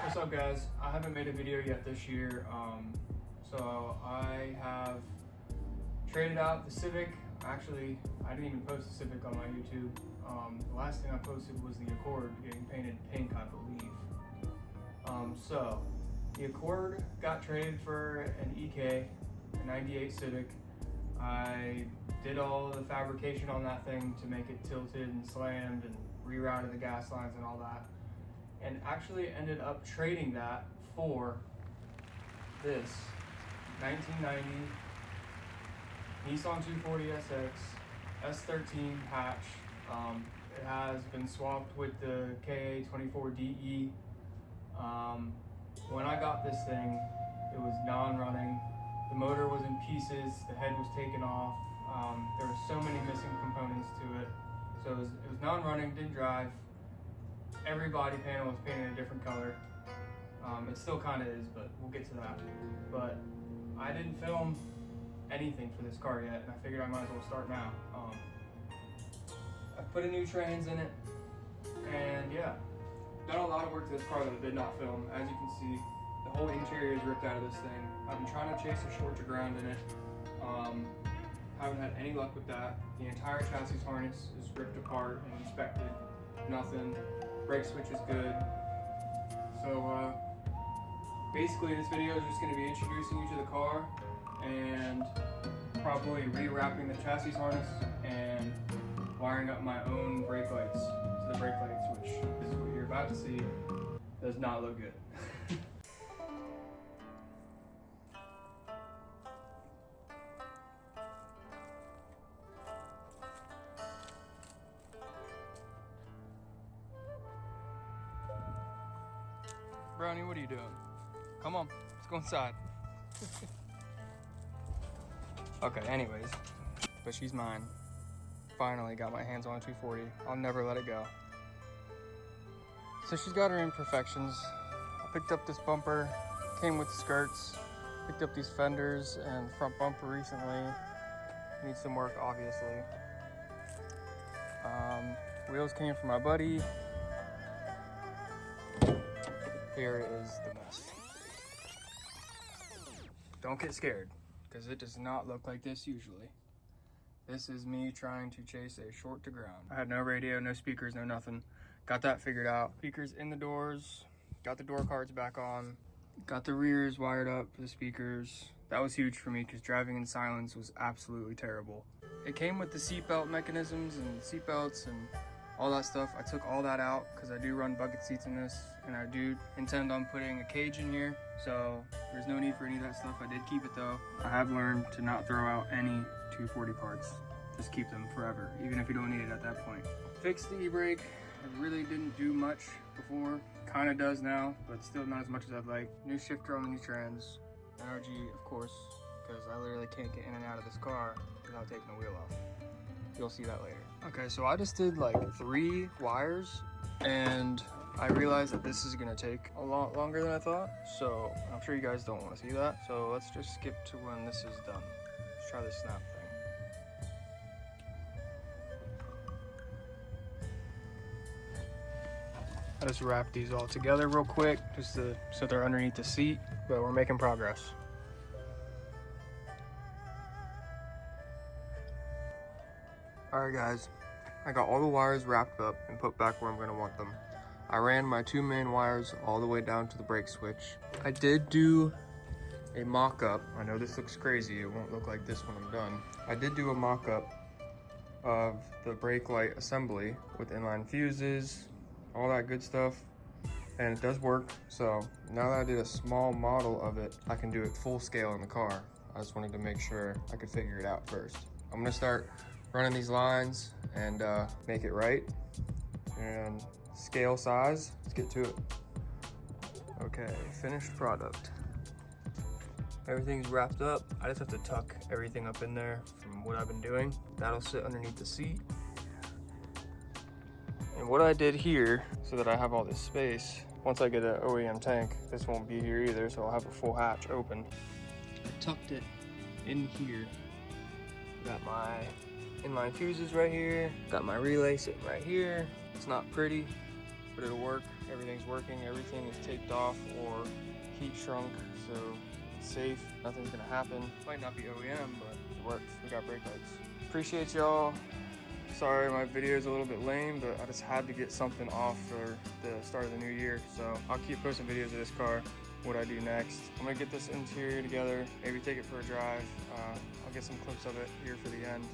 What's up, guys? I haven't made a video yet this year, so I have traded out the Civic. Actually, I didn't even post the Civic on my YouTube. The last thing I posted was the Accord getting painted pink, I believe. So the Accord got traded for an EK, a 98 Civic. I did all the fabrication on that thing to make it tilted and slammed and rerouted the gas lines and all that. And actually ended up trading that for this 1990 Nissan 240SX S13 hatch. It has been swapped with the KA24DE. When I got this thing, it was non-running. The motor was in pieces, the head was taken off. There were so many missing components to it. So it was non-running, didn't drive. Every body panel was painted a different color. It still kind of is, but we'll get to that. But I didn't film anything for this car yet, and I figured I might as well start now. I put a new trans in it, and yeah, done a lot of work to this car that I did not film. As you can see, the whole interior is ripped out of this thing. I've been trying to chase a short to ground in it. Haven't had any luck with that. The entire chassis harness is ripped apart and inspected. Nothing. Brake switch is good. So basically this video is just going to be introducing you to the car and probably rewrapping the chassis harness and wiring up my own brake lights to the brake lights, which is what you're about to see. Does not look good. Brownie, what are you doing? Come on, let's go inside. Okay, anyways, but she's mine. Finally got my hands on a 240. I'll never let it go. So she's got her imperfections. I picked up this bumper, came with the skirts, picked up these fenders and front bumper recently. Needs some work, obviously. Wheels came from my buddy. Here is the mess. Don't get scared, because it does not look like this usually. This is me trying to chase a short to ground. I had no radio, no speakers, no nothing. Got that figured out. Speakers in the doors, got the door cards back on, got the rears wired up for the speakers. That was huge for me because driving in silence was absolutely terrible. It came with the seatbelt mechanisms and seatbelts and all that stuff. I took all that out because I do run bucket seats in this, and I do intend on putting a cage in here, so there's no need for any of that stuff. I did keep it though. I have learned to not throw out any 240 parts. Just keep them forever, even if you don't need it at that point. Fixed the e-brake. It really didn't do much before. Kind of does now, but still not as much as I'd like. New shifter on the new trans. NRG, of course, because I literally can't get in and out of this car without taking the wheel off. You'll see that later. Okay, so I just did like 3 wires, and I realized that this is gonna take a lot longer than I thought, so I'm sure you guys don't want to see that. So let's just skip to when this is done. Let's try this snap thing. I just wrapped these all together real quick, just so they're underneath the seat, but we're making progress. Alright guys, I got all the wires wrapped up and put back where I'm going to want them. I ran my 2 main wires all the way down to the brake switch. I did do a mock-up. I know this looks crazy, it won't look like this when I'm done. I did do a mock-up of the brake light assembly with inline fuses, all that good stuff, and it does work. So now that I did a small model of it, I can do it full scale in the car. I just wanted to make sure I could figure it out first. I'm going to start running these lines and make it right, and scale size. Let's get to it. Okay, finished product. Everything's wrapped up. I just have to tuck everything up in there from what I've been doing. That'll sit underneath the seat. And what I did here, so that I have all this space, once I get an OEM tank, this won't be here either, so I'll have a full hatch open. I tucked it in here. Got my inline fuses right here. Got my relay sitting right here. It's not pretty, but it'll work. Everything's working. Everything is taped off or heat shrunk, so it's safe. Nothing's gonna happen. Might not be OEM, but it works. We got brake lights. Appreciate y'all. Sorry my video is a little bit lame, but I just had to get something off for the start of the new year. So I'll keep posting videos of this car, what I do next. I'm gonna get this interior together, maybe take it for a drive. I'll get some clips of it here for the end.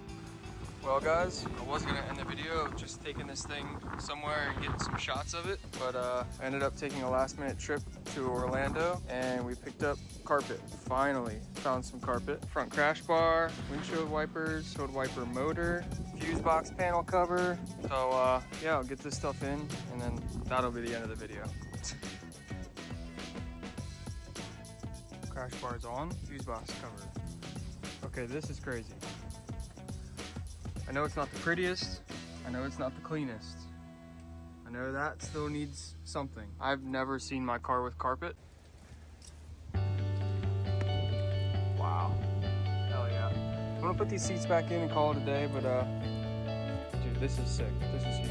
Well guys, I was gonna end the video of just taking this thing somewhere and getting some shots of it, but I ended up taking a last minute trip to Orlando and we picked up carpet. Finally found some carpet. Front crash bar, windshield wipers, windshield wiper motor, fuse box panel cover. So yeah, I'll get this stuff in and then that'll be the end of the video. Crash bar's on, fuse box cover. Okay, this is crazy. I know it's not the prettiest, I know it's not the cleanest. I know that still needs something. I've never seen my car with carpet. Wow, hell yeah. I'm gonna put these seats back in and call it a day, but dude, this is sick, this is huge.